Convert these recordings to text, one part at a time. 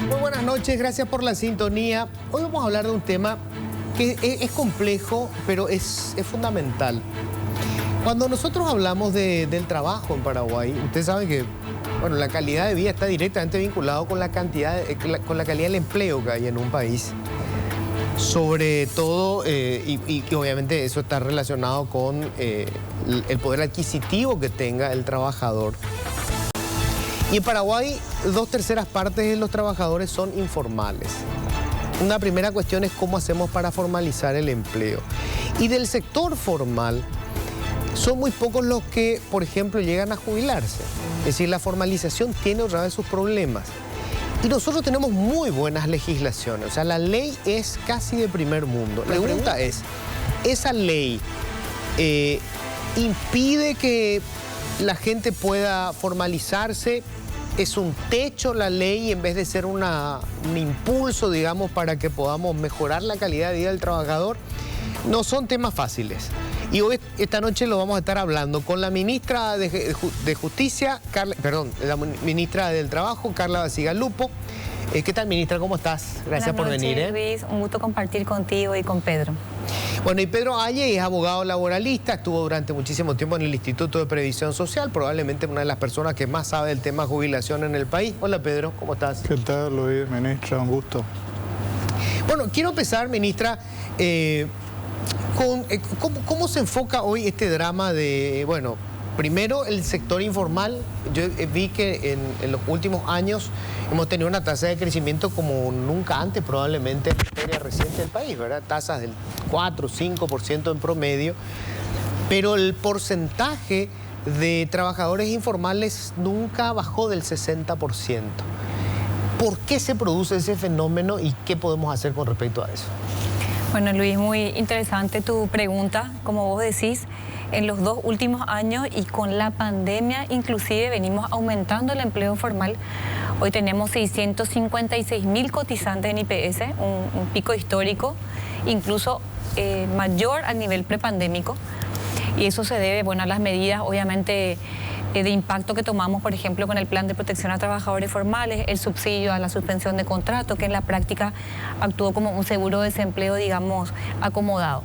Muy buenas noches, gracias por la sintonía. Hoy vamos a hablar de un tema que es complejo, pero es fundamental. Cuando nosotros hablamos del trabajo en Paraguay, usted sabe que bueno, la calidad de vida está directamente vinculado con la calidad del empleo que hay en un país. Sobre todo, y obviamente eso está relacionado con el poder adquisitivo que tenga el trabajador. Y en Paraguay, 2/3 partes de los trabajadores son informales. Una primera cuestión es cómo hacemos para formalizar el empleo. Y del sector formal, son muy pocos los que, por ejemplo, llegan a jubilarse. Es decir, la formalización tiene otra vez sus problemas. Y nosotros tenemos muy buenas legislaciones. O sea, la ley es casi de primer mundo. La pregunta es, ¿esa ley impide que la gente pueda formalizarse? ¿Es un techo la ley en vez de ser un impulso, digamos, para que podamos mejorar la calidad de vida del trabajador? No son temas fáciles. Y hoy, esta noche, lo vamos a estar hablando con la ministra de Justicia, la ministra del Trabajo, Carla Basigalupo. ¿Qué tal, ministra? ¿Cómo estás? Gracias por venir. Luis, un gusto compartir contigo y con Pedro. Bueno, y Pedro Aye es abogado laboralista, estuvo durante muchísimo tiempo en el Instituto de Previsión Social, probablemente una de las personas que más sabe del tema jubilación en el país. Hola, Pedro, ¿cómo estás? ¿Qué tal, Luis, ministra? Un gusto. Bueno, quiero empezar, ministra, ¿cómo se enfoca hoy este drama de, bueno, primero el sector informal? Yo vi que en los últimos años hemos tenido una tasa de crecimiento como nunca antes, probablemente en la historia reciente del país, ¿verdad? Tasas del 4 o 5% en promedio, pero el porcentaje de trabajadores informales nunca bajó del 60%. ¿Por qué se produce ese fenómeno y qué podemos hacer con respecto a eso? Bueno, Luis, muy interesante tu pregunta. Como vos decís, en los 2 últimos años y con la pandemia inclusive venimos aumentando el empleo informal. Hoy tenemos 656.000 cotizantes en IPS, un pico histórico, incluso mayor a nivel prepandémico. Y eso se debe, bueno, a las medidas, obviamente, de impacto que tomamos, por ejemplo, con el Plan de Protección a Trabajadores Formales, el subsidio a la suspensión de contrato, que en la práctica actuó como un seguro de desempleo, digamos, acomodado.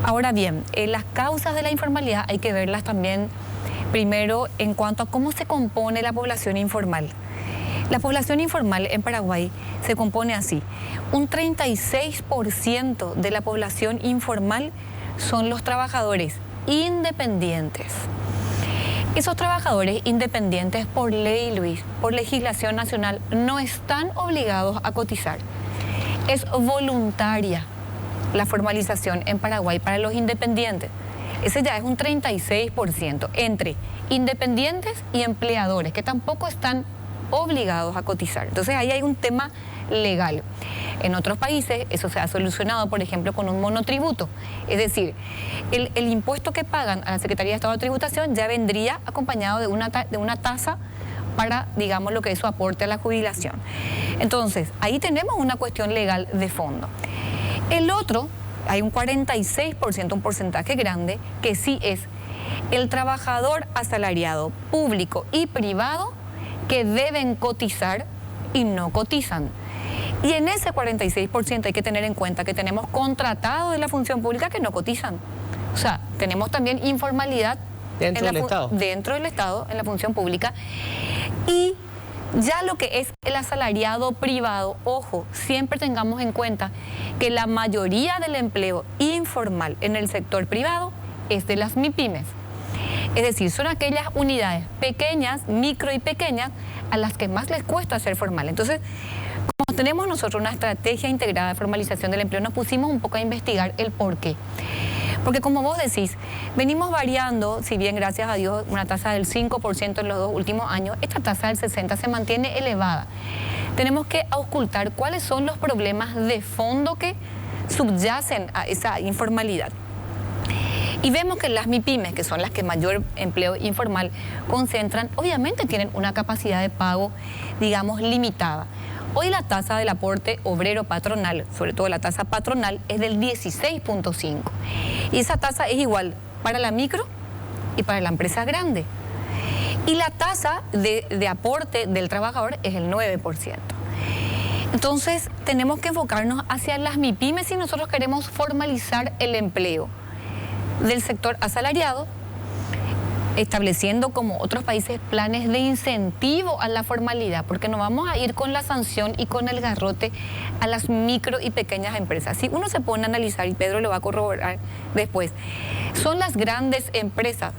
Ahora bien, las causas de la informalidad hay que verlas también, primero, en cuanto a cómo se compone la población informal. La población informal en Paraguay se compone así. Un 36% de la población informal son los trabajadores independientes. Esos trabajadores independientes por ley, Luis, por legislación nacional, no están obligados a cotizar. Es voluntaria la formalización en Paraguay para los independientes. Ese ya es un 36% entre independientes y empleadores, que tampoco están obligados a cotizar. Entonces ahí hay un tema legal. En otros países eso se ha solucionado, por ejemplo, con un monotributo. Es decir, el impuesto que pagan a la Secretaría de Estado de Tributación ya vendría acompañado de una tasa para, digamos, lo que es su aporte a la jubilación. Entonces, ahí tenemos una cuestión legal de fondo. El otro, hay un 46%, un porcentaje grande, que sí es el trabajador asalariado público y privado que deben cotizar y no cotizan. Y en ese 46% hay que tener en cuenta que tenemos contratados de la función pública que no cotizan. O sea, tenemos también informalidad dentro del Estado, en la función pública. Y ya lo que es el asalariado privado, ojo, siempre tengamos en cuenta que la mayoría del empleo informal en el sector privado es de las MIPYMES. Es decir, son aquellas unidades pequeñas, micro y pequeñas, a las que más les cuesta ser formal. Entonces, como tenemos nosotros una estrategia integrada de formalización del empleo, nos pusimos un poco a investigar el por qué. Porque como vos decís, venimos variando, si bien gracias a Dios una tasa del 5% en los 2 últimos años, esta tasa del 60% se mantiene elevada. Tenemos que auscultar cuáles son los problemas de fondo que subyacen a esa informalidad. Y vemos que las MIPYMES, que son las que mayor empleo informal concentran, obviamente tienen una capacidad de pago, digamos, limitada. Hoy la tasa del aporte obrero patronal, sobre todo la tasa patronal, es del 16.5. Y esa tasa es igual para la micro y para la empresa grande. Y la tasa de aporte del trabajador es el 9%. Entonces, tenemos que enfocarnos hacia las MIPYMES si nosotros queremos formalizar el empleo del sector asalariado, estableciendo como otros países planes de incentivo a la formalidad, porque no vamos a ir con la sanción y con el garrote a las micro y pequeñas empresas. Si uno se pone a analizar, y Pedro lo va a corroborar después, son las grandes empresas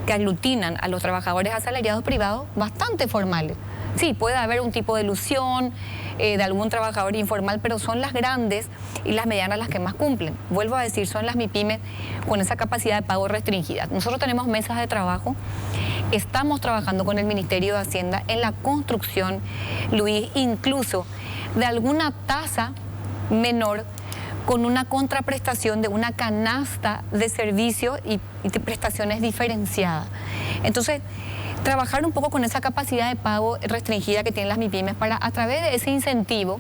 que aglutinan a los trabajadores asalariados privados bastante formales. Sí, puede haber un tipo de ilusión de algún trabajador informal, pero son las grandes y las medianas las que más cumplen. Vuelvo a decir, son las MIPYMES con esa capacidad de pago restringida. Nosotros tenemos mesas de trabajo, estamos trabajando con el Ministerio de Hacienda en la construcción, Luis, incluso de alguna tasa menor con una contraprestación de una canasta de servicios y de prestaciones diferenciadas. Entonces, trabajar un poco con esa capacidad de pago restringida que tienen las MIPYMES para, a través de ese incentivo,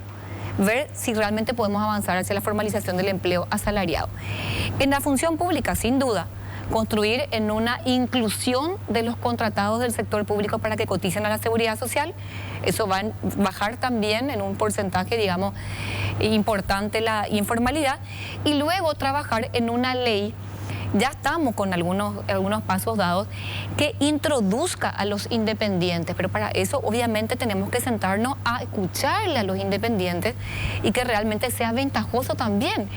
ver si realmente podemos avanzar hacia la formalización del empleo asalariado. En la función pública, sin duda, construir en una inclusión de los contratados del sector público para que coticen a la seguridad social. Eso va a bajar también en un porcentaje, digamos, importante la informalidad. Y luego trabajar en una ley, ya estamos con algunos pasos dados, que introduzca a los independientes, pero para eso obviamente tenemos que sentarnos a escucharle a los independientes y que realmente sea ventajoso también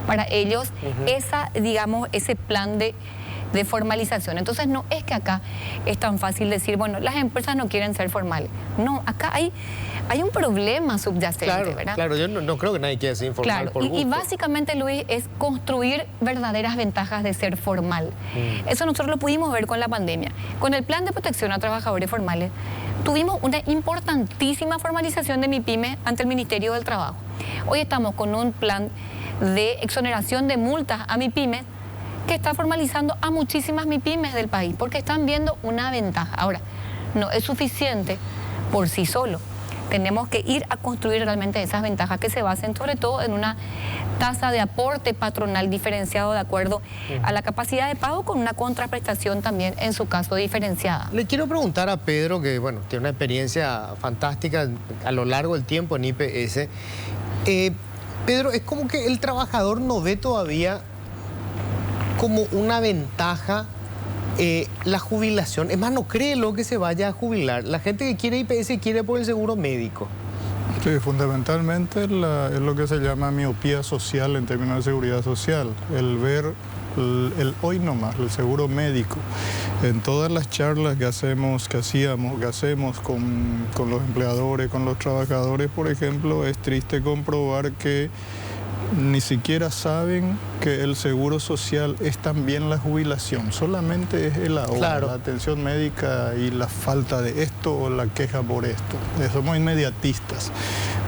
para ellos ese plan de formalización. Entonces no es que acá es tan fácil decir, bueno, las empresas no quieren ser formales. No, acá hay un problema subyacente, claro, ¿verdad? Claro, yo no creo que nadie quiera ser informal, claro, por gusto. Y básicamente, Luis, es construir verdaderas ventajas de ser formal. Eso nosotros lo pudimos ver con la pandemia. Con el plan de protección a trabajadores formales, tuvimos una importantísima formalización de MIPYME ante el Ministerio del Trabajo. Hoy estamos con un plan de exoneración de multas a MIPYMES que está formalizando a muchísimas MIPYMES del país, porque están viendo una ventaja. Ahora, no es suficiente por sí solo. Tenemos que ir a construir realmente esas ventajas que se basen sobre todo en una tasa de aporte patronal diferenciado de acuerdo a la capacidad de pago, con una contraprestación también en su caso diferenciada. Le quiero preguntar a Pedro, que bueno, tiene una experiencia fantástica a lo largo del tiempo en IPS. Pedro, es como que el trabajador no ve todavía como una ventaja la jubilación. Es más, no cree lo que se vaya a jubilar. La gente que quiere IPS quiere por el seguro médico. Sí, fundamentalmente es lo que se llama miopía social en términos de seguridad social. El ver el hoy nomás, el seguro médico. En todas las charlas que hacemos con los empleadores, con los trabajadores, por ejemplo, es triste comprobar que ni siquiera saben que el seguro social es también la jubilación, solamente es el ahorro, claro, la atención médica y la falta de esto o la queja por esto. Somos inmediatistas.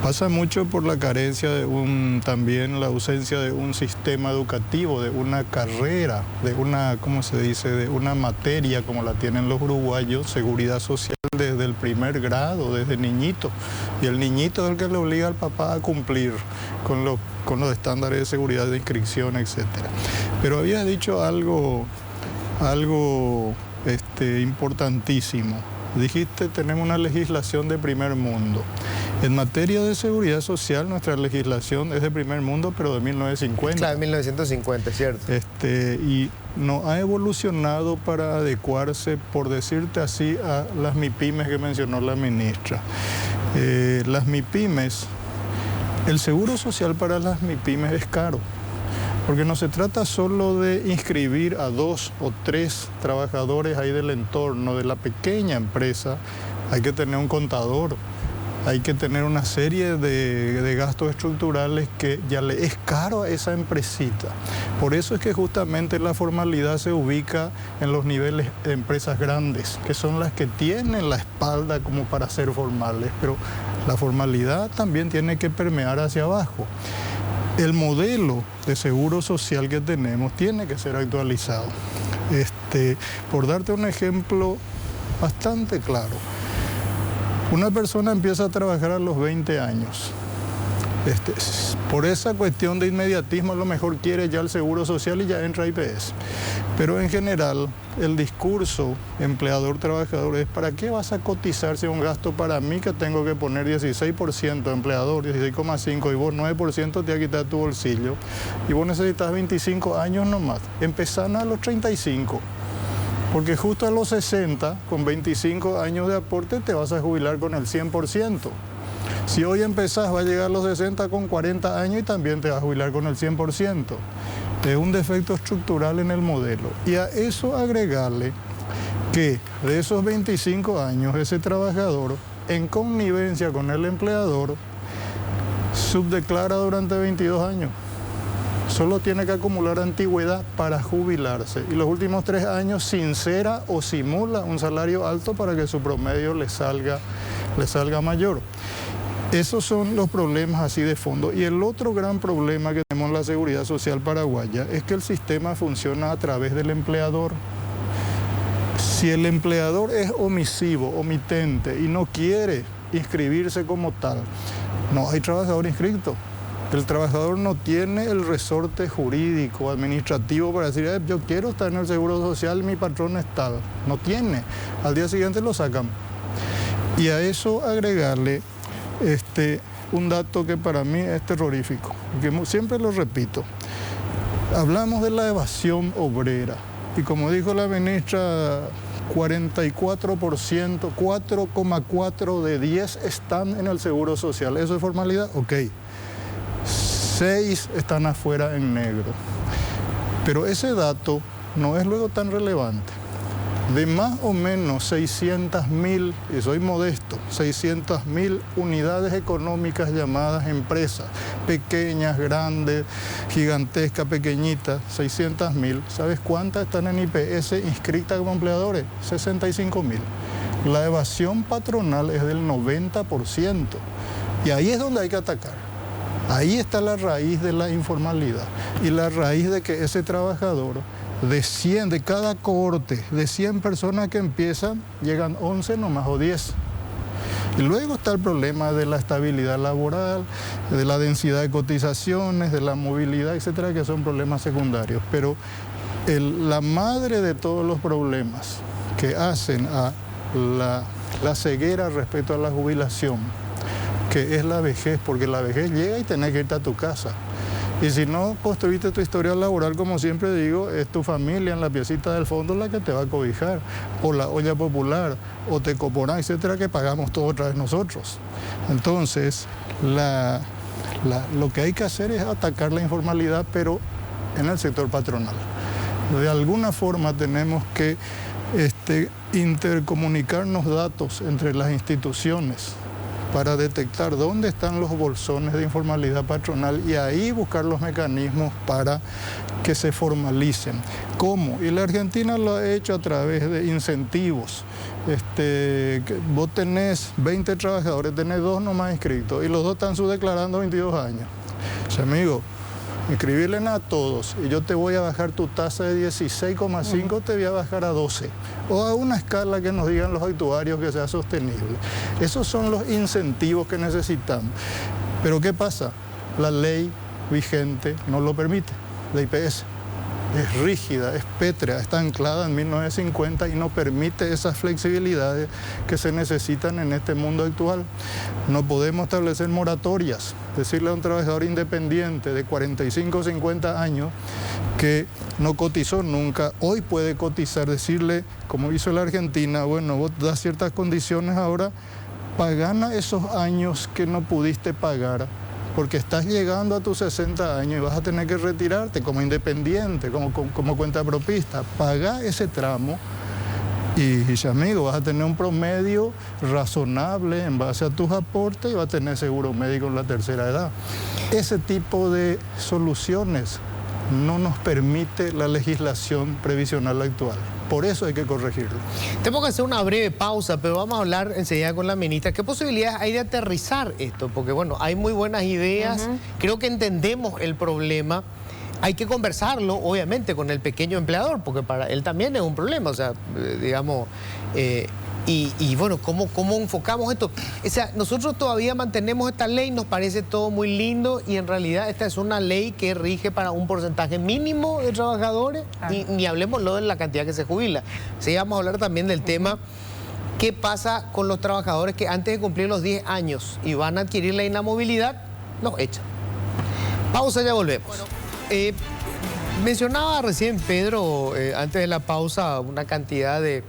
Pasa mucho por la carencia de también la ausencia de un sistema educativo, de una carrera, de una, ¿cómo se dice?, de una materia como la tienen los uruguayos, seguridad social desde el primer grado, desde niñito. Y el niñito es el que le obliga al papá a cumplir con los estándares de seguridad de inscripción, etc. Pero habías dicho algo importantísimo. Dijiste, tenemos una legislación de primer mundo. En materia de seguridad social, nuestra legislación es de primer mundo, pero de 1950. Claro, de 1950, cierto. Y no ha evolucionado para adecuarse, por decirte así, a las MIPYMES que mencionó la ministra. Las MIPYMES, el seguro social para las MIPYMES es caro, porque no se trata solo de inscribir a 2 o 3 trabajadores ahí del entorno, de la pequeña empresa. Hay que tener un contador, hay que tener una serie de gastos estructurales que ya le es caro a esa empresita. Por eso es que justamente la formalidad se ubica en los niveles de empresas grandes, que son las que tienen la espalda como para ser formales, pero la formalidad también tiene que permear hacia abajo. El modelo de seguro social que tenemos tiene que ser actualizado. Por darte un ejemplo bastante claro, una persona empieza a trabajar a los 20 años. Por esa cuestión de inmediatismo, a lo mejor quiere ya el seguro social y ya entra a IPS. Pero en general, el discurso empleador-trabajador es: ¿para qué vas a cotizar si es un gasto para mí que tengo que poner 16% empleador, 16,5% y vos 9% te va a quitar tu bolsillo? Y vos necesitas 25 años nomás. Empezán a los 35. Porque justo a los 60, con 25 años de aporte, te vas a jubilar con el 100%. Si hoy empezás, va a llegar a los 60 con 40 años y también te vas a jubilar con el 100%. Es un defecto estructural en el modelo. Y a eso agregarle que de esos 25 años, ese trabajador, en connivencia con el empleador, subdeclara durante 22 años. Solo tiene que acumular antigüedad para jubilarse. Y los últimos 3 años sincera o simula un salario alto para que su promedio le salga mayor. Esos son los problemas así de fondo. Y el otro gran problema que tenemos en la seguridad social paraguaya es que el sistema funciona a través del empleador. Si el empleador es omisivo, omitente y no quiere inscribirse como tal, no hay trabajador inscrito. El trabajador no tiene el resorte jurídico, administrativo para decir: yo quiero estar en el Seguro Social, mi patrón es tal. No tiene. Al día siguiente lo sacan. Y a eso agregarle un dato que para mí es terrorífico, que siempre lo repito. Hablamos de la evasión obrera y, como dijo la ministra, 44%, 4,4 de 10 están en el Seguro Social. ¿Eso es formalidad? Ok. 6 están afuera en negro. Pero ese dato no es luego tan relevante. De más o menos 600.000, y soy modesto, 600.000 unidades económicas llamadas empresas, pequeñas, grandes, gigantescas, pequeñitas, 600.000. ¿Sabes cuántas están en IPS inscritas como empleadores? 65.000. La evasión patronal es del 90%. Y ahí es donde hay que atacar. Ahí está la raíz de la informalidad y la raíz de que ese trabajador, de cada cohorte, de 100 personas que empiezan, llegan 11 nomás o 10. Y luego está el problema de la estabilidad laboral, de la densidad de cotizaciones, de la movilidad, etcétera, que son problemas secundarios. Pero la madre de todos los problemas que hacen a la ceguera respecto a la jubilación, que es la vejez, porque la vejez llega y tenés que irte a tu casa. Y si no construiste tu historia laboral, como siempre digo, es tu familia en la piecita del fondo la que te va a cobijar, o la olla popular, o Tecoporá, etcétera, que pagamos todo otra vez nosotros. Entonces, lo que hay que hacer es atacar la informalidad, pero en el sector patronal. De alguna forma tenemos que intercomunicarnos datos entre las instituciones para detectar dónde están los bolsones de informalidad patronal y ahí buscar los mecanismos para que se formalicen. ¿Cómo? Y la Argentina lo ha hecho a través de incentivos. Vos tenés 20 trabajadores, tenés 2 nomás inscritos y los 2 están subdeclarando 22 años. O sea, amigo, inscribirle a todos y yo te voy a bajar tu tasa de 16,5, te voy a bajar a 12. O a una escala que nos digan los actuarios que sea sostenible. Esos son los incentivos que necesitamos. Pero ¿qué pasa? La ley vigente no lo permite, la IPS. Es rígida, es pétrea, está anclada en 1950 y no permite esas flexibilidades que se necesitan en este mundo actual. No podemos establecer moratorias, decirle a un trabajador independiente de 45 o 50 años que no cotizó nunca, hoy puede cotizar, decirle, como hizo la Argentina, bueno, vos das ciertas condiciones ahora, pagana esos años que no pudiste pagar, porque estás llegando a tus 60 años y vas a tener que retirarte como independiente, como cuentapropista. Pagá ese tramo y amigo, vas a tener un promedio razonable en base a tus aportes y vas a tener seguro médico en la tercera edad. Ese tipo de soluciones no nos permite la legislación previsional actual. Por eso hay que corregirlo. Tengo que hacer una breve pausa, pero vamos a hablar enseguida con la ministra. ¿Qué posibilidades hay de aterrizar esto? Porque bueno, hay muy buenas ideas, creo que entendemos el problema. hay que conversarlo, obviamente, con el pequeño empleador, porque para él también es un problema, o sea, digamos, y bueno, ¿cómo enfocamos esto? O sea, nosotros todavía mantenemos esta ley, nos parece todo muy lindo, y en realidad esta es una ley que rige para un porcentaje mínimo de trabajadores, y ni hablemos de la cantidad que se jubila. Sí, vamos a hablar también del tema, ¿qué pasa con los trabajadores que antes de cumplir los 10 años y van a adquirir la inamovilidad, los echan? Pausa, ya volvemos. Bueno, mencionaba recién Pedro, antes de la pausa, una cantidad de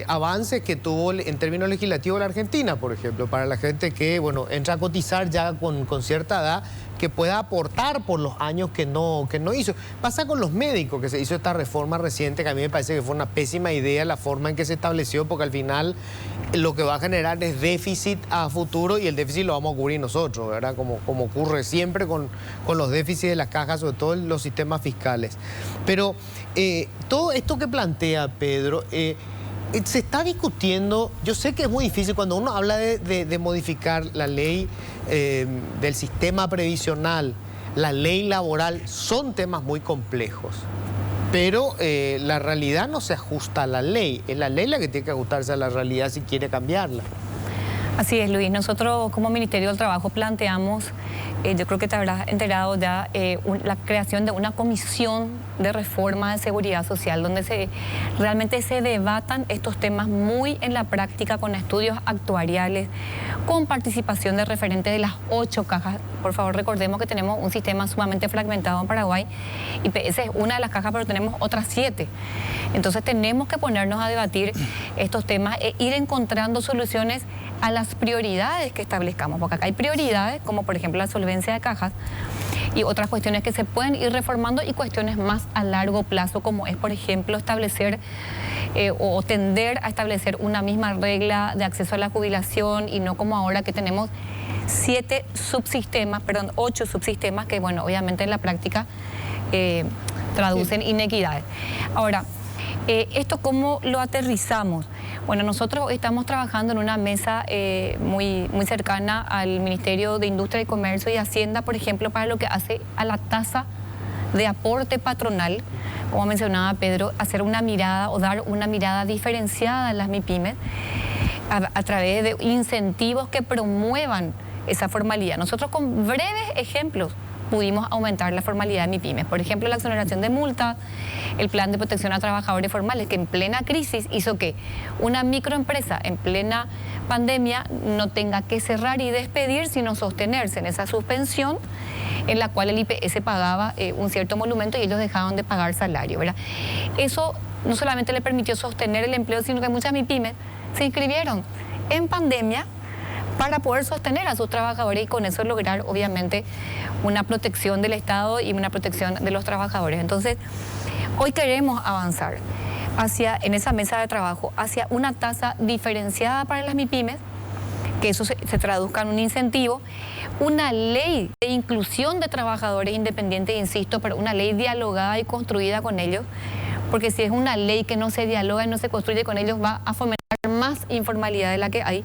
avances que tuvo en términos legislativos la Argentina, por ejemplo, para la gente que, bueno, entra a cotizar ya con cierta edad, que pueda aportar por los años que no hizo. Pasa con los médicos, que se hizo esta reforma reciente, que a mí me parece que fue una pésima idea la forma en que se estableció, porque al final lo que va a generar es déficit a futuro, y el déficit lo vamos a cubrir nosotros, ¿verdad? Como ocurre siempre con los déficits de las cajas, sobre todo en los sistemas fiscales. Pero todo esto que plantea Pedro, se está discutiendo. Yo sé que es muy difícil cuando uno habla de modificar la ley del sistema previsional, la ley laboral, son temas muy complejos. Pero la realidad no se ajusta a la ley, es la ley la que tiene que ajustarse a la realidad si quiere cambiarla. Así es, Luis. Nosotros como Ministerio del Trabajo planteamos, yo creo que te habrás enterado ya, la creación de una comisión de reforma de seguridad social, donde realmente se debatan estos temas muy en la práctica, con estudios actuariales, con participación de referentes de las 8 cajas. Por favor, recordemos que tenemos un sistema sumamente fragmentado en Paraguay. IPS es una de las cajas, pero tenemos otras 7. Entonces tenemos que ponernos a debatir estos temas e ir encontrando soluciones a las prioridades que establezcamos, porque acá hay prioridades como por ejemplo la solvencia de cajas y otras cuestiones que se pueden ir reformando, y cuestiones más a largo plazo, como es por ejemplo establecer o tender a establecer una misma regla de acceso a la jubilación, y no como ahora que tenemos 8 subsistemas que, bueno, obviamente en la práctica traducen inequidades. Ahora, ¿esto cómo lo aterrizamos? Bueno, nosotros estamos trabajando en una mesa muy cercana al Ministerio de Industria y Comercio y Hacienda, por ejemplo, para lo que hace a la tasa de aporte patronal, como mencionaba Pedro, hacer una mirada o dar una mirada diferenciada a las MIPYMES a través de incentivos que promuevan esa formalidad. Nosotros con breves ejemplos pudimos aumentar la formalidad de MIPYMES. Por ejemplo, la exoneración de multas, el plan de protección a trabajadores formales, que en plena crisis hizo que una microempresa en plena pandemia no tenga que cerrar y despedir, sino sostenerse en esa suspensión en la cual el IPS pagaba un cierto monumento y ellos dejaban de pagar salario, ¿verdad? Eso no solamente le permitió sostener el empleo, sino que muchas MIPYMES se inscribieron en pandemia para poder sostener a sus trabajadores y con eso lograr, obviamente, una protección del Estado y una protección de los trabajadores. Entonces, hoy queremos avanzar en esa mesa de trabajo hacia una tasa diferenciada para las MIPYMES, que eso se traduzca en un incentivo, una ley de inclusión de trabajadores independientes, insisto, pero una ley dialogada y construida con ellos, porque si es una ley que no se dialoga y no se construye con ellos, va a fomentar más informalidad de la que hay.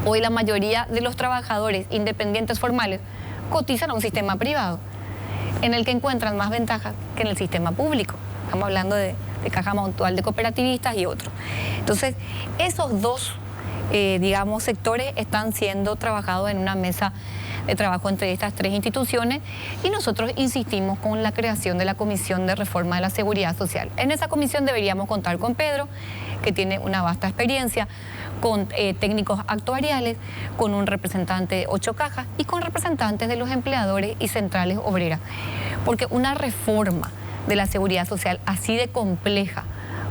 Hoy la mayoría de los trabajadores independientes formales cotizan a un sistema privado, en el que encuentran más ventajas que en el sistema público. Estamos hablando de Caja Mutual de Cooperativistas y otros. Entonces, esos dos, digamos, sectores están siendo trabajados en una mesa de trabajo entre estas 3 instituciones, y nosotros insistimos con la creación de la Comisión de Reforma de la Seguridad Social. En esa comisión deberíamos contar con Pedro, que tiene una vasta experiencia, con técnicos actuariales, con un representante de 8 cajas y con representantes de los empleadores y centrales obreras. Porque una reforma de la seguridad social así de compleja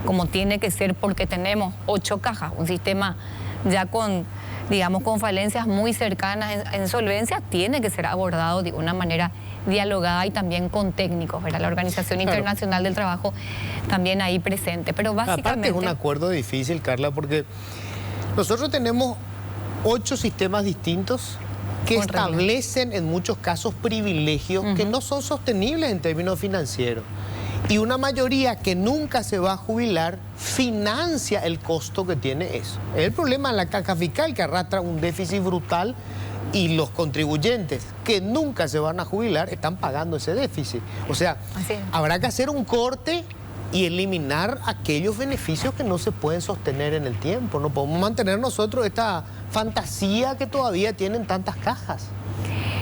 como tiene que ser, porque tenemos 8 cajas, un sistema ya con, digamos, con falencias muy cercanas en solvencia, tiene que ser abordado de una manera dialogada y también con técnicos, ¿verdad? La Organización Internacional del Trabajo también ahí presente, pero básicamente... Aparte es un acuerdo difícil, Carla, porque nosotros tenemos 8 sistemas distintos que establecen en muchos casos privilegios que no son sostenibles en términos financieros. Y una mayoría que nunca se va a jubilar financia el costo que tiene eso. Es el problema de la caja fiscal, que arrastra un déficit brutal y los contribuyentes que nunca se van a jubilar están pagando ese déficit. O sea, habrá que hacer un corte y eliminar aquellos beneficios que no se pueden sostener en el tiempo. No podemos mantener nosotros esta fantasía que todavía tienen tantas cajas.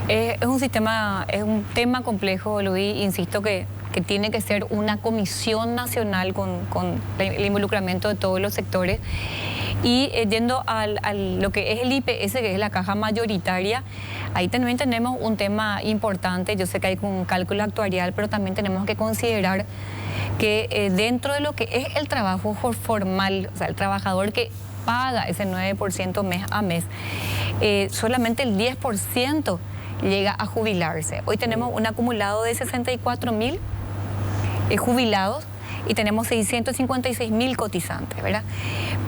Es un tema complejo, Luis, insisto que tiene que ser una comisión nacional con el involucramiento de todos los sectores. Y yendo a lo que es el IPS, que es la caja mayoritaria, ahí también tenemos un tema importante. Yo sé que hay un cálculo actuarial, pero también tenemos que considerar que dentro de lo que es el trabajo formal, o sea, el trabajador que paga ese 9% mes a mes, solamente el 10% llega a jubilarse. Hoy tenemos un acumulado de 64.000 jubilados y tenemos 656.000 cotizantes, ¿verdad?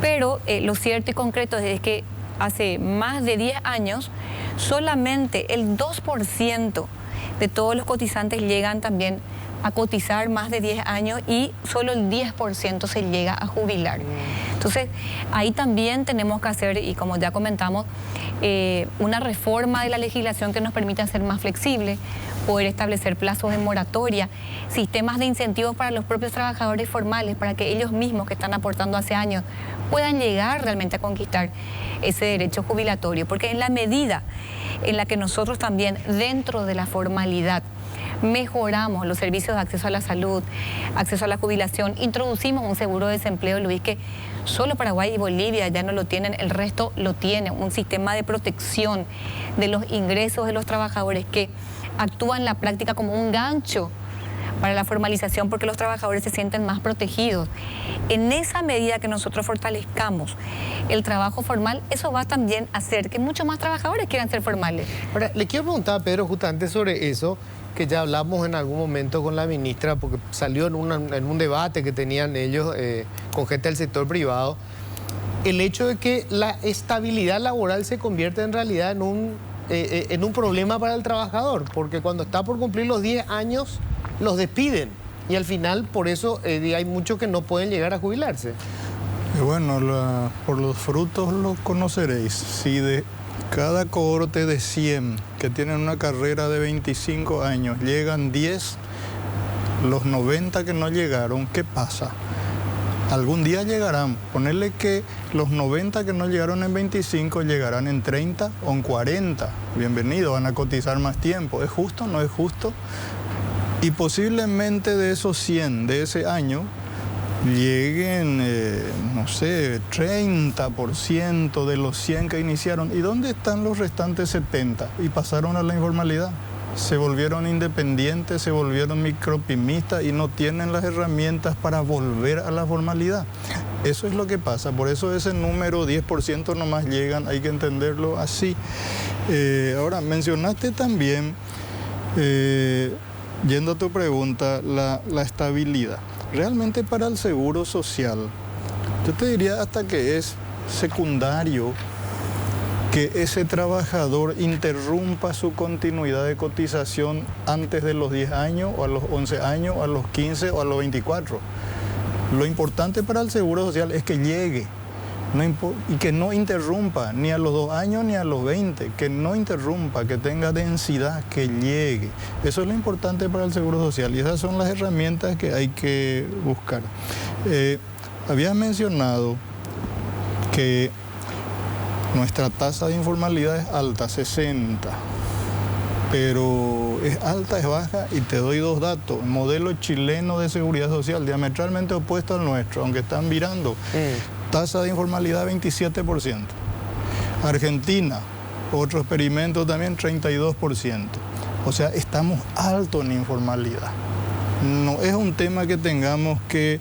Pero lo cierto y concreto es que hace más de 10 años solamente el 2% de todos los cotizantes llegan también a cotizar más de 10 años y solo el 10% se llega a jubilar. Entonces, ahí también tenemos que hacer, y como ya comentamos, una reforma de la legislación que nos permita ser más flexible, poder establecer plazos de moratoria, sistemas de incentivos para los propios trabajadores formales, para que ellos mismos que están aportando hace años puedan llegar realmente a conquistar ese derecho jubilatorio. Porque en la medida en la que nosotros también, dentro de la formalidad, mejoramos los servicios de acceso a la salud, acceso a la jubilación, introducimos un seguro de desempleo, Luis, que solo Paraguay y Bolivia ya no lo tienen, el resto lo tiene, un sistema de protección de los ingresos de los trabajadores que actúa en la práctica como un gancho para la formalización, porque los trabajadores se sienten más protegidos. En esa medida que nosotros fortalezcamos el trabajo formal, eso va también a hacer que muchos más trabajadores quieran ser formales. Ahora, le quiero preguntar a Pedro justamente sobre eso, que ya hablamos en algún momento con la ministra, porque salió en un debate que tenían ellos con gente del sector privado, el hecho de que la estabilidad laboral se convierte en realidad en un problema para el trabajador, porque cuando está por cumplir los 10 años, los despiden, y al final por eso hay muchos que no pueden llegar a jubilarse. Y bueno, por los frutos los conoceréis. Si de cada cohorte de 100 que tienen una carrera de 25 años llegan 10, los 90 que no llegaron, ¿qué pasa? Algún día llegarán. Ponerle que los 90 que no llegaron en 25 llegarán en 30 o en 40. Bienvenido, van a cotizar más tiempo. ¿Es justo? ¿No es justo? Y posiblemente de esos 100 de ese año lleguen, no sé, 30% de los 100 que iniciaron. ¿Y dónde están los restantes 70? Y pasaron a la informalidad. Se volvieron independientes, se volvieron micropymistas y no tienen las herramientas para volver a la formalidad. Eso es lo que pasa. Por eso ese número 10% nomás llegan, hay que entenderlo así. Ahora, mencionaste también, yendo a tu pregunta, la estabilidad. Realmente para el seguro social, yo te diría hasta que es secundario que ese trabajador interrumpa su continuidad de cotización antes de los 10 años, o a los 11 años, o a los 15, o a los 24. Lo importante para el seguro social es que llegue, y que no interrumpa ni a los 2 años ni a los 20, que no interrumpa, que tenga densidad, que llegue. Eso es lo importante para el seguro social, y esas son las herramientas que hay que buscar. Habías mencionado que nuestra tasa de informalidad es alta, 60, pero es alta, es baja, y te doy 2 datos. El modelo chileno de seguridad social, diametralmente opuesto al nuestro, aunque están virando. Tasa de informalidad 27%. Argentina, otro experimento también, 32%. O sea, estamos altos en informalidad. No es un tema que tengamos que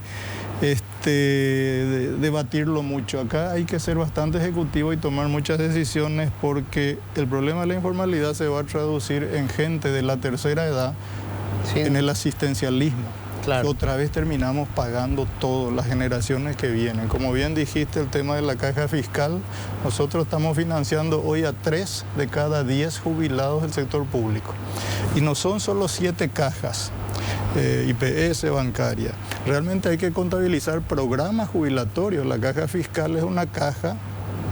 debatirlo mucho. Acá hay que ser bastante ejecutivo y tomar muchas decisiones, porque el problema de la informalidad se va a traducir en gente de la tercera edad, sí, en el asistencialismo. Claro. Otra vez terminamos pagando todo, las generaciones que vienen. Como bien dijiste, el tema de la caja fiscal, nosotros estamos financiando hoy a 3 de cada 10 jubilados del sector público. Y no son solo 7 cajas, IPS, bancaria. Realmente hay que contabilizar programas jubilatorios. La caja fiscal es una caja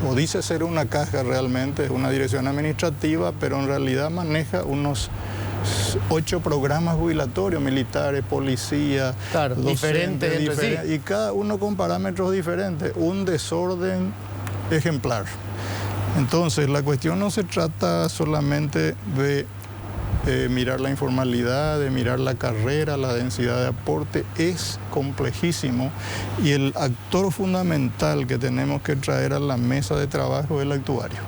o dice ser una caja realmente, es una dirección administrativa, pero en realidad maneja unos 8 programas jubilatorios, militares, policía, claro, diferentes entre sí. Y cada uno con parámetros diferentes, un desorden ejemplar. Entonces, la cuestión no se trata solamente de mirar la informalidad, de mirar la carrera, la densidad de aporte, es complejísimo y el actor fundamental que tenemos que traer a la mesa de trabajo es el actuario.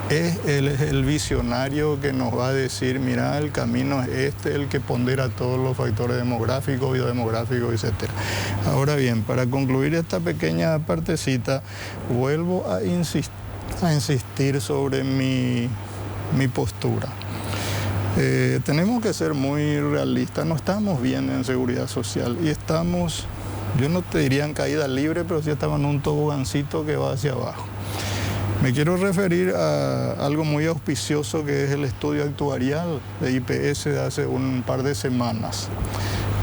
Es el visionario que nos va a decir, mira, el camino es este, el que pondera todos los factores demográficos, biodemográficos, etc. Ahora bien, para concluir esta pequeña partecita, vuelvo a insistir sobre mi postura. Tenemos que ser muy realistas, no estamos bien en seguridad social y estamos, yo no te diría en caída libre, pero sí estamos en un tobogancito que va hacia abajo. Me quiero referir a algo muy auspicioso que es el estudio actuarial de IPS de hace un par de semanas,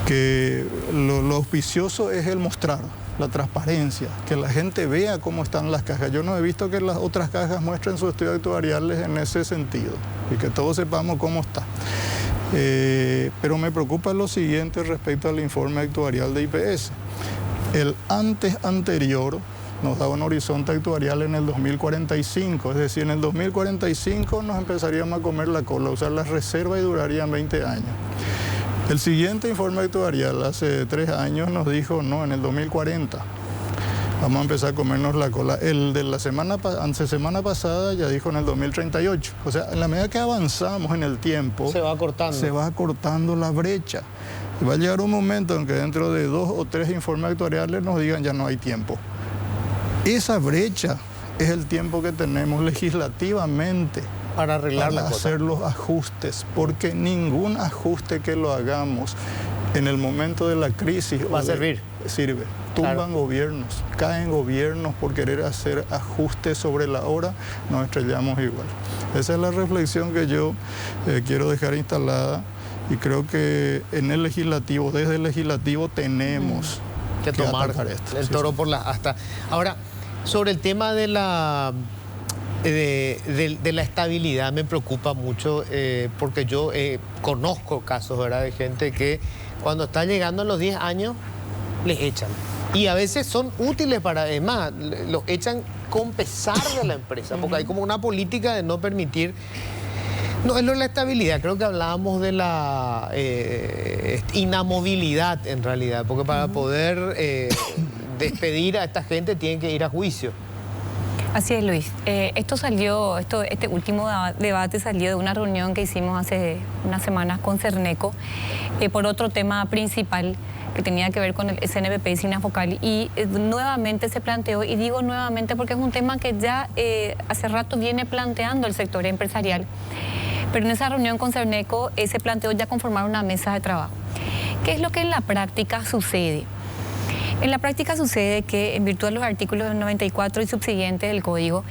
que lo auspicioso es el mostrar, la transparencia, que la gente vea cómo están las cajas. Yo no he visto que las otras cajas muestren sus estudios actuariales en ese sentido y que todos sepamos cómo está. Pero me preocupa lo siguiente respecto al informe actuarial de IPS. El anterior nos da un horizonte actuarial en el 2045, es decir, en el 2045 nos empezaríamos a comer la cola, usar las reservas y durarían 20 años. El siguiente informe actuarial hace 3 años nos dijo, no, en el 2040 vamos a empezar a comernos la cola. El de la semana pasada ya dijo en el 2038. O sea, en la medida que avanzamos en el tiempo, se va acortando la brecha. Va a llegar un momento en que dentro de 2 o 3 informes actuariales nos digan ya no hay tiempo. Esa brecha es el tiempo que tenemos legislativamente para arreglar para hacer los ajustes, porque ningún ajuste que lo hagamos en el momento de la crisis va a servir. Sirve. Tumban gobiernos, caen gobiernos por querer hacer ajustes sobre la hora, nos estrellamos igual. Esa es la reflexión que yo quiero dejar instalada y creo que en el legislativo, desde el legislativo tenemos que tomar el toro por la asta. Ahora, sobre el tema de la estabilidad me preocupa mucho porque yo conozco casos, ¿verdad?, de gente que cuando está llegando a los 10 años les echan. Y a veces son útiles para, además, los echan con pesar de la empresa, porque hay como una política de no permitir. No, es la estabilidad, creo que hablábamos de la inamovilidad en realidad, porque para poder despedir a esta gente tienen que ir a juicio. Así es, Luis. Este último debate salió de una reunión que hicimos hace unas semanas con Cerneco por otro tema principal que tenía que ver con el SNPP y Sinafocal, y nuevamente se planteó, y digo nuevamente porque es un tema que ya hace rato viene planteando el sector empresarial, pero en esa reunión con Cerneco se planteó ya conformar una mesa de trabajo. ¿Qué es lo que en la práctica sucede? En la práctica sucede que en virtud de los artículos 94 y subsiguientes del Código,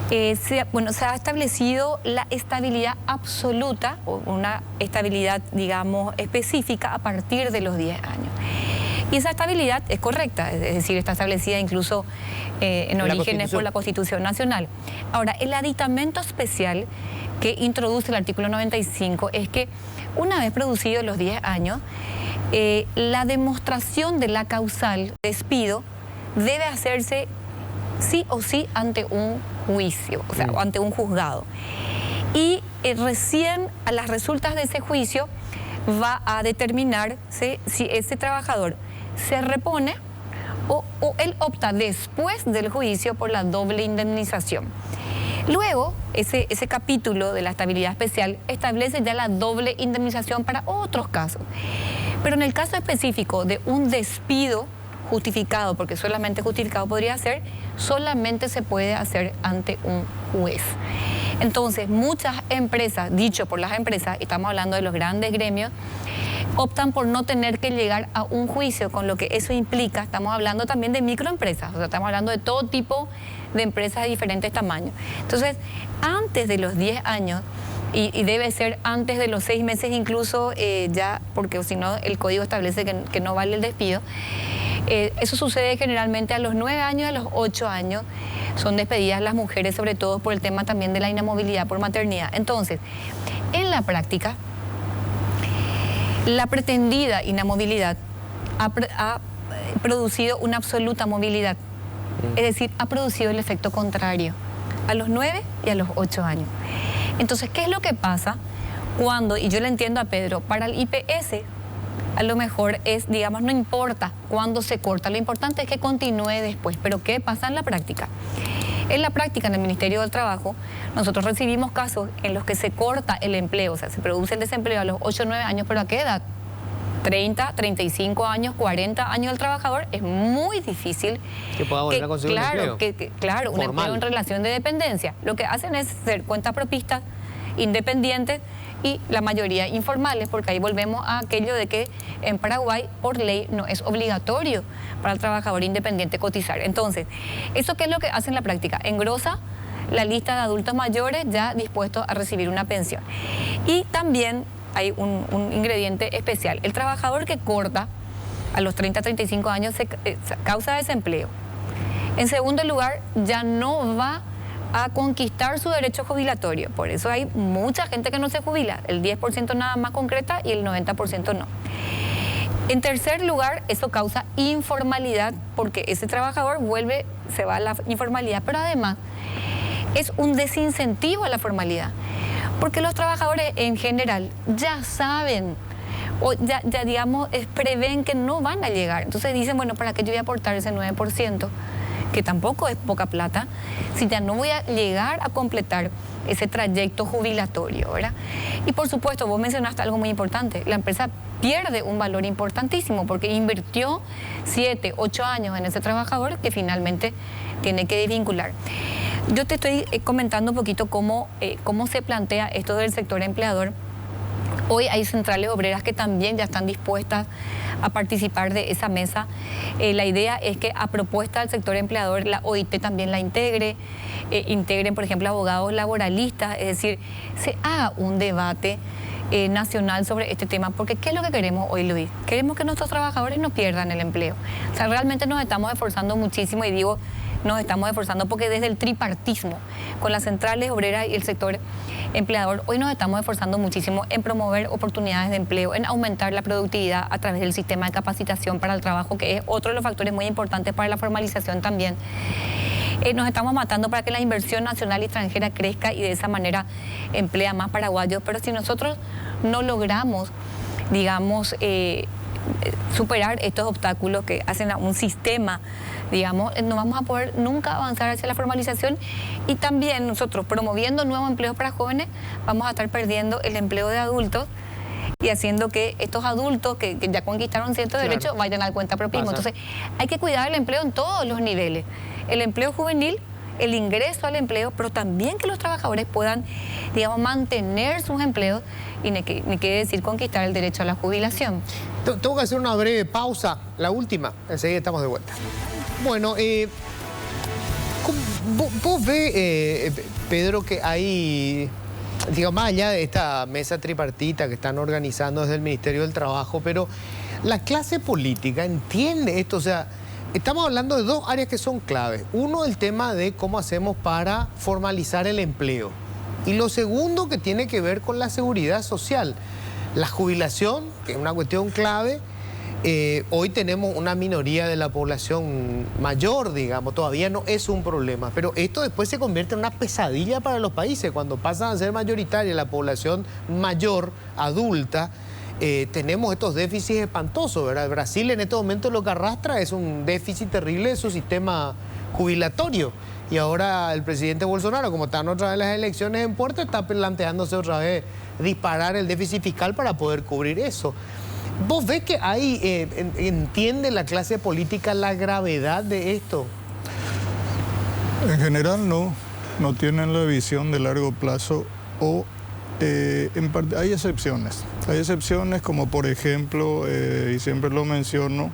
se ha establecido la estabilidad absoluta, o una estabilidad, digamos, específica a partir de los 10 años. Y esa estabilidad es correcta, es decir, está establecida incluso en orígenes por la Constitución Nacional. Ahora, el aditamento especial que introduce el artículo 95 es que una vez producidos los 10 años, la demostración de la causal despido debe hacerse sí o sí ante un juicio, o sea, ante un juzgado. Y recién a las resultas de ese juicio va a determinarse si ese trabajador se repone o él opta después del juicio por la doble indemnización. Luego, ese capítulo de la estabilidad especial establece ya la doble indemnización para otros casos. Pero en el caso específico de un despido justificado, porque solamente justificado podría ser, solamente se puede hacer ante un juez. Entonces, muchas empresas, dicho por las empresas, estamos hablando de los grandes gremios, optan por no tener que llegar a un juicio, con lo que eso implica. Estamos hablando también de microempresas, o sea, estamos hablando de todo tipo de empresas de diferentes tamaños. Entonces, antes de los 10 años, y debe ser antes de los 6 meses incluso, ya, porque si no el código establece que no vale el despido, eso sucede generalmente a los 9 años, a los 8 años, son despedidas las mujeres, sobre todo por el tema también de la inamovilidad por maternidad. Entonces, en la práctica, la pretendida inamovilidad ha producido una absoluta movilidad, es decir, ha producido el efecto contrario a los 9 y a los 8 años. Entonces, ¿qué es lo que pasa cuando, y yo le entiendo a Pedro, para el IPS a lo mejor es, digamos, no importa cuándo se corta, lo importante es que continúe después, pero ¿qué pasa en la práctica? En la práctica, en el Ministerio del Trabajo, nosotros recibimos casos en los que se corta el empleo, o sea, se produce el desempleo a los 8 o 9 años, pero ¿a qué edad? 30, 35 años, 40 años del trabajador, es muy difícil que pueda volver a conseguir un empleo. Claro, un empleo en relación de dependencia. Lo que hacen es ser cuentapropistas independientes y la mayoría informales, porque ahí volvemos a aquello de que en Paraguay, por ley, no es obligatorio para el trabajador independiente cotizar. Entonces, ¿eso qué es lo que hace en la práctica? Engrosa la lista de adultos mayores ya dispuestos a recibir una pensión. Y también hay un ingrediente especial. El trabajador que corta a los 30, 35 años causa desempleo. En segundo lugar, ya no va a conquistar su derecho jubilatorio. Por eso hay mucha gente que no se jubila. El 10% nada más concreta y el 90% no. En tercer lugar, eso causa informalidad porque ese trabajador se va a la informalidad, pero además es un desincentivo a la formalidad. Porque los trabajadores en general ya saben o ya digamos, prevén que no van a llegar. Entonces dicen, bueno, ¿para qué yo voy a aportar ese 9%? Que tampoco es poca plata, si ya no voy a llegar a completar ese trayecto jubilatorio, ¿verdad? Y por supuesto, vos mencionaste algo muy importante, la empresa pierde un valor importantísimo porque invirtió 7, 8 años en ese trabajador que finalmente tiene que desvincular. Yo te estoy comentando un poquito cómo se plantea esto del sector empleador. Hoy hay centrales obreras que también ya están dispuestas a participar de esa mesa. La idea es que a propuesta del sector empleador la OIT también la integren, por ejemplo, abogados laboralistas, es decir, se haga un debate nacional sobre este tema, porque ¿qué es lo que queremos hoy, Luis? Queremos que nuestros trabajadores no pierdan el empleo. O sea, realmente nos estamos esforzando muchísimo, y digo, nos estamos esforzando porque desde el tripartismo, con las centrales obreras y el sector empleador, hoy nos estamos esforzando muchísimo en promover oportunidades de empleo, en aumentar la productividad a través del sistema de capacitación para el trabajo, que es otro de los factores muy importantes para la formalización también. Nos estamos matando para que la inversión nacional y extranjera crezca y de esa manera emplea más paraguayos, pero si nosotros no logramos, digamos, superar estos obstáculos que hacen a un sistema, digamos, no vamos a poder nunca avanzar hacia la formalización, y también nosotros promoviendo nuevos empleos para jóvenes vamos a estar perdiendo el empleo de adultos y haciendo que estos adultos que ya conquistaron ciertos derechos vayan al cuentapropismo. Entonces hay que cuidar el empleo en todos los niveles, el empleo juvenil, el ingreso al empleo, pero también que los trabajadores puedan, digamos, mantener sus empleos y ni qué decir conquistar el derecho a la jubilación. Tengo que hacer una breve pausa, la última, enseguida estamos de vuelta. Bueno, vos ves, Pedro, que hay, digamos, más allá de esta mesa tripartita que están organizando desde el Ministerio del Trabajo, pero la clase política entiende esto, o sea, estamos hablando de dos áreas que son claves. Uno, el tema de cómo hacemos para formalizar el empleo. Y lo segundo, que tiene que ver con la seguridad social. La jubilación, que es una cuestión clave. Hoy tenemos una minoría de la población mayor, digamos, todavía no es un problema. Pero esto después se convierte en una pesadilla para los países. Cuando pasan a ser mayoritaria la población mayor, adulta, tenemos estos déficits espantosos, ¿verdad? Brasil en este momento lo que arrastra es un déficit terrible de su sistema jubilatorio. Y ahora el presidente Bolsonaro, como están otra vez las elecciones en puerta, está planteándose otra vez disparar el déficit fiscal para poder cubrir eso. ¿Vos ves que ahí entiende la clase política la gravedad de esto? En general no tienen la visión de largo plazo o en parte hay excepciones. Hay excepciones como por ejemplo, y siempre lo menciono,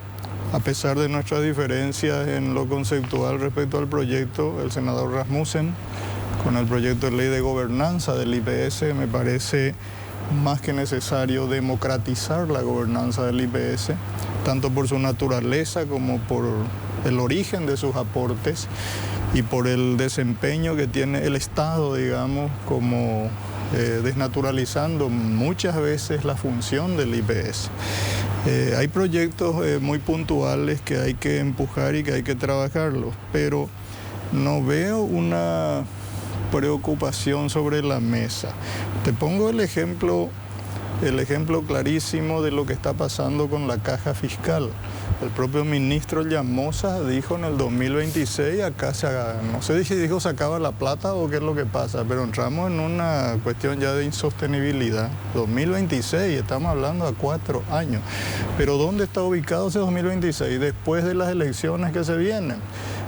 a pesar de nuestras diferencias en lo conceptual respecto al proyecto, el senador Rasmussen, con el proyecto de ley de gobernanza del IPS, me parece más que necesario democratizar la gobernanza del IPS, tanto por su naturaleza como por el origen de sus aportes y por el desempeño que tiene el Estado, digamos, como desnaturalizando muchas veces la función del IPS. Hay proyectos muy puntuales que hay que empujar y que hay que trabajarlos, pero no veo una preocupación sobre la mesa. Te pongo el ejemplo clarísimo de lo que está pasando con la caja fiscal. El propio ministro Llamosa dijo en el 2026, acá no sé si dijo se acaba la plata o qué es lo que pasa, pero entramos en una cuestión ya de insostenibilidad. 2026, estamos hablando a 4 años. Pero ¿dónde está ubicado ese 2026? Después de las elecciones que se vienen.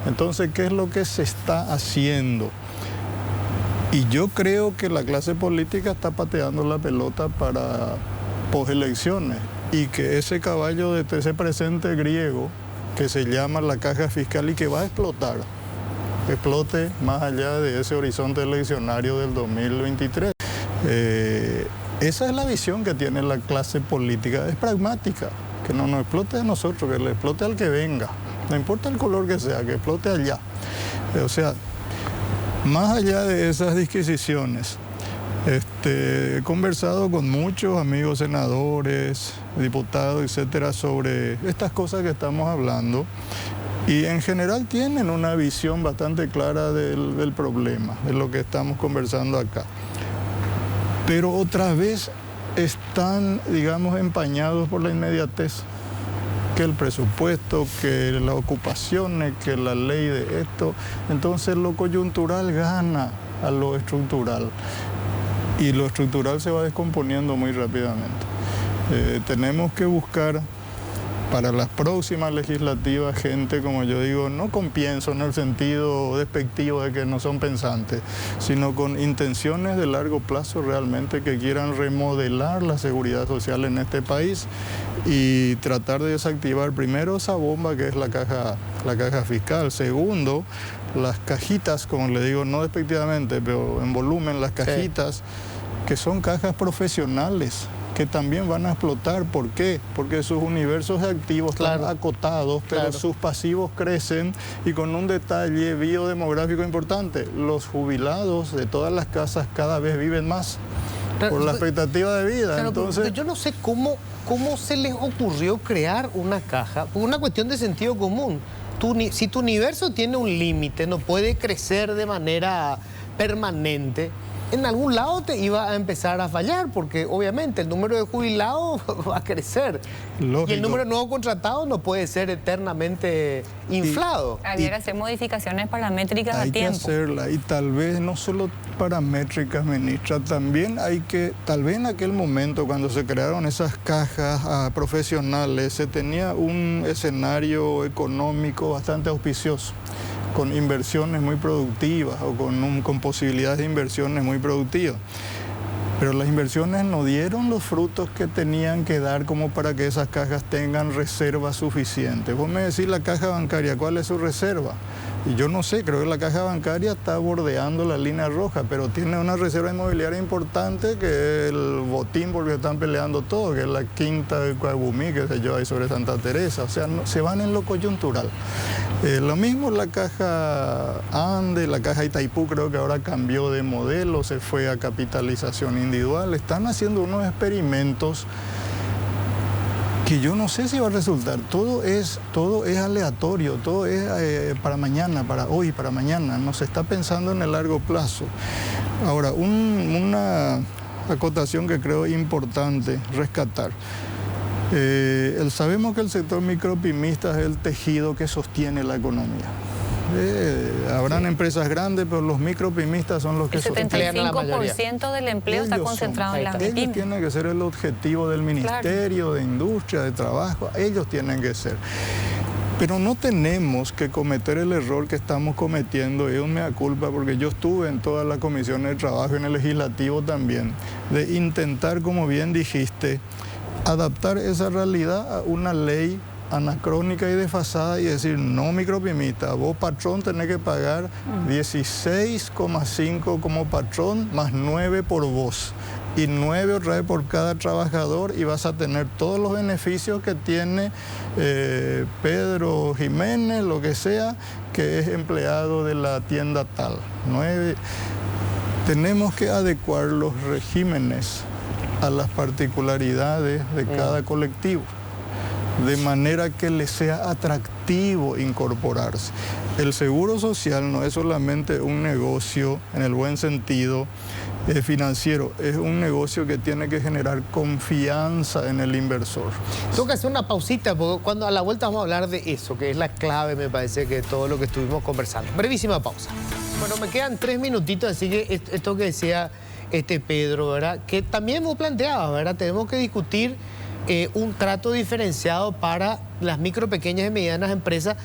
Entonces, ¿qué es lo que se está haciendo? Y yo creo que la clase política está pateando la pelota para postelecciones y que ese caballo de ese presente griego que se llama la caja fiscal y que va a explotar, explote más allá de ese horizonte eleccionario del 2023. Esa es la visión que tiene la clase política, es pragmática, que no nos explote a nosotros, que le explote al que venga, no importa el color que sea, que explote allá. O sea, más allá de esas disquisiciones, he conversado con muchos amigos senadores, diputados, etcétera, sobre estas cosas que estamos hablando y en general tienen una visión bastante clara del problema, de lo que estamos conversando acá. Pero otra vez están, digamos, empañados por la inmediatez, que el presupuesto, que las ocupaciones, que la ley de esto. Entonces lo coyuntural gana a lo estructural. Y lo estructural se va descomponiendo muy rápidamente. Tenemos que buscar para las próximas legislativas gente, como yo digo, no con pienso en el sentido despectivo de que no son pensantes, sino con intenciones de largo plazo realmente que quieran remodelar la seguridad social en este país y tratar de desactivar primero esa bomba que es la caja fiscal. Segundo, las cajitas, como le digo, no despectivamente, pero en volumen, las cajitas, sí, que son cajas profesionales, que también van a explotar. ¿Por qué? Porque sus universos de activos están acotados, pero sus pasivos crecen y con un detalle biodemográfico importante. Los jubilados de todas las casas cada vez viven más por la expectativa de vida. Entonces, yo no sé cómo se les ocurrió crear una caja, por una cuestión de sentido común. Si tu universo tiene un límite, no puede crecer de manera permanente, en algún lado te iba a empezar a fallar, porque obviamente el número de jubilados va a crecer. Lógico. Y el número de nuevos contratados no puede ser eternamente inflado. Había que hacer modificaciones paramétricas a tiempo. Hay que hacerla, y tal vez no solo paramétricas, ministra, también tal vez en aquel momento cuando se crearon esas cajas profesionales, se tenía un escenario económico bastante auspicioso, con inversiones muy productivas o con posibilidades de inversiones muy productivas. Pero las inversiones no dieron los frutos que tenían que dar como para que esas cajas tengan reservas suficientes. Vos me decís la caja bancaria, ¿cuál es su reserva? Y yo no sé, creo que la caja bancaria está bordeando la línea roja, pero tiene una reserva inmobiliaria importante que es el botín porque están peleando todo, que es la quinta de Coabumí, que sé yo, ahí sobre Santa Teresa. O sea, se van en lo coyuntural. Lo mismo la caja Ande, la caja Itaipú creo que ahora cambió de modelo, se fue a capitalización individual. Están haciendo unos experimentos que yo no sé si va a resultar. Todo es aleatorio, todo es para mañana, para hoy, para mañana. No se está pensando en el largo plazo. Ahora, una acotación que creo importante rescatar. Sabemos que el sector micropimista es el tejido que sostiene la economía. Habrán empresas grandes, pero los micropimistas son los que sostienen la mayoría. El 75% del empleo está concentrado en las MIPYME. Ellos tienen que ser el objetivo del Ministerio de Industria, de Trabajo, ellos tienen que ser. Pero no tenemos que cometer el error que estamos cometiendo, es un mea culpa, porque yo estuve en todas las comisiones de trabajo, en el legislativo también, de intentar, como bien dijiste, adaptar esa realidad a una ley anacrónica y desfasada y decir, no micropimista, vos patrón tenés que pagar 16,5 como patrón más 9 por vos. y 9 otra vez por cada trabajador y vas a tener todos los beneficios que tiene Pedro Jiménez, lo que sea, que es empleado de la tienda tal. 9. Tenemos que adecuar los regímenes a las particularidades de cada colectivo, de manera que les sea atractivo incorporarse. El seguro social no es solamente un negocio en el buen sentido financiero, es un negocio que tiene que generar confianza en el inversor. Tengo que hacer una pausita, porque cuando a la vuelta vamos a hablar de eso, que es la clave, me parece, que todo lo que estuvimos conversando. Brevísima pausa. Bueno, me quedan 3 minutitos, así que esto que decía Pedro, ¿verdad? Que también hemos planteado, ¿verdad? Tenemos que discutir un trato diferenciado para las micro, pequeñas y medianas empresas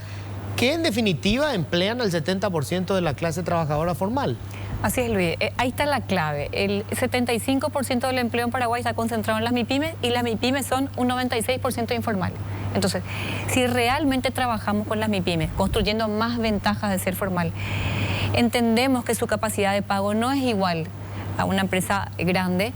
que en definitiva emplean al 70% de la clase trabajadora formal. Así es, Luis. Ahí está la clave. El 75% del empleo en Paraguay está concentrado en las MIPYMES y las MIPYMES son un 96% informal. Entonces, si realmente trabajamos con las MIPYMES, construyendo más ventajas de ser formal, entendemos que su capacidad de pago no es igual a una empresa grande,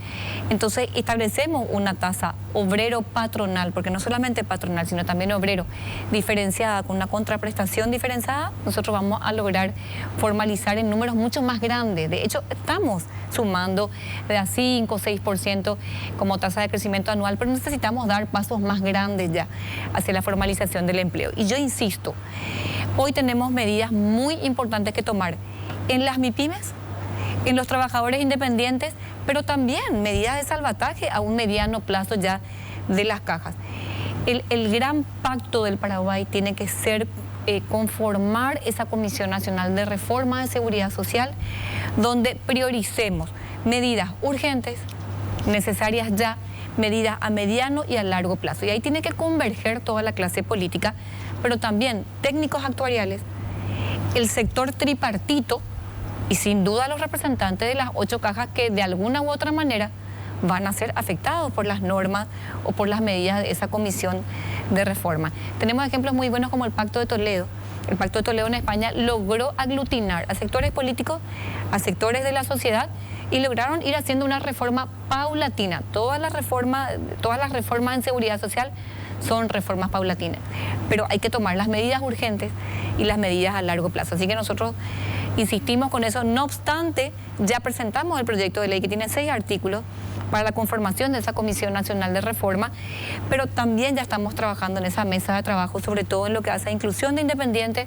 entonces establecemos una tasa obrero-patronal, porque no solamente patronal, sino también obrero, diferenciada, con una contraprestación diferenciada, nosotros vamos a lograr formalizar en números mucho más grandes. De hecho, estamos sumando de a 5 o 6% como tasa de crecimiento anual, pero necesitamos dar pasos más grandes ya hacia la formalización del empleo. Y yo insisto, hoy tenemos medidas muy importantes que tomar en las MIPYMES, en los trabajadores independientes, pero también medidas de salvataje a un mediano plazo ya de las cajas. El gran pacto del Paraguay tiene que ser conformar esa Comisión Nacional de Reforma de Seguridad Social, donde prioricemos medidas urgentes, necesarias ya, medidas a mediano y a largo plazo. Y ahí tiene que converger toda la clase política, pero también técnicos actuariales, el sector tripartito, y sin duda los representantes de las 8 cajas que de alguna u otra manera van a ser afectados por las normas o por las medidas de esa comisión de reforma. Tenemos ejemplos muy buenos como el Pacto de Toledo. El Pacto de Toledo en España logró aglutinar a sectores políticos, a sectores de la sociedad y lograron ir haciendo una reforma paulatina. Todas las reformas en seguridad social son reformas paulatinas, pero hay que tomar las medidas urgentes y las medidas a largo plazo. Así que nosotros insistimos con eso. No obstante, ya presentamos el proyecto de ley que tiene 6 artículos para la conformación de esa Comisión Nacional de Reforma, pero también ya estamos trabajando en esa mesa de trabajo, sobre todo en lo que hace a inclusión de independientes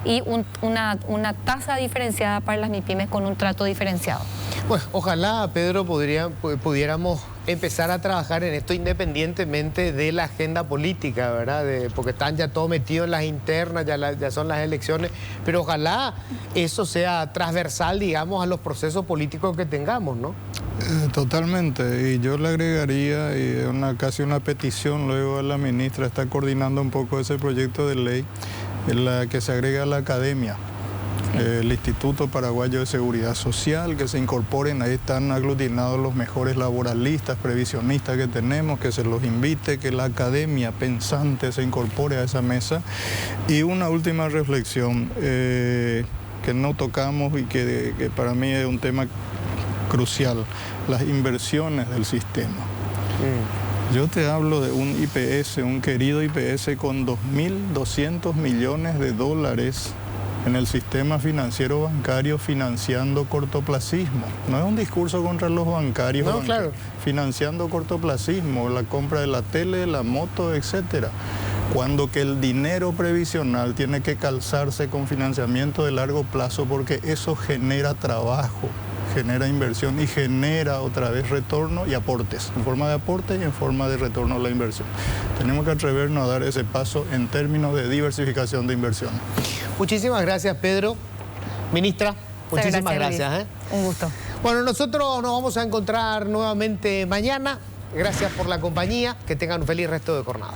y una tasa diferenciada para las MIPYMES con un trato diferenciado. Pues ojalá, Pedro, pudiéramos empezar a trabajar en esto independientemente de la agenda política, ¿verdad? Porque están ya todos metidos en las internas, ya son las elecciones, pero ojalá eso sea transversal, digamos, a los procesos políticos que tengamos, ¿no? Totalmente, y yo le agregaría casi una petición luego a la ministra, está coordinando un poco ese proyecto de ley, en la que se agrega a la academia. El Instituto Paraguayo de Seguridad Social, que se incorporen, ahí están aglutinados los mejores laboralistas, previsionistas que tenemos, que se los invite, que la academia pensante se incorpore a esa mesa. Y una última reflexión que no tocamos y que para mí es un tema crucial, las inversiones del sistema. Yo te hablo de un IPS, un querido IPS con 2.200 millones de dólares en el sistema financiero bancario financiando cortoplacismo. No es un discurso contra los bancarios, no, claro. Financiando cortoplacismo, la compra de la tele, la moto, etcétera. Cuando que el dinero previsional tiene que calzarse con financiamiento de largo plazo porque eso genera trabajo, genera inversión y genera otra vez retorno y aportes, en forma de aporte y en forma de retorno a la inversión. Tenemos que atrevernos a dar ese paso en términos de diversificación de inversión. Muchísimas gracias, Pedro. Ministra, muchísimas gracias. Un gusto. Bueno, nosotros nos vamos a encontrar nuevamente mañana. Gracias por la compañía. Que tengan un feliz resto de jornada.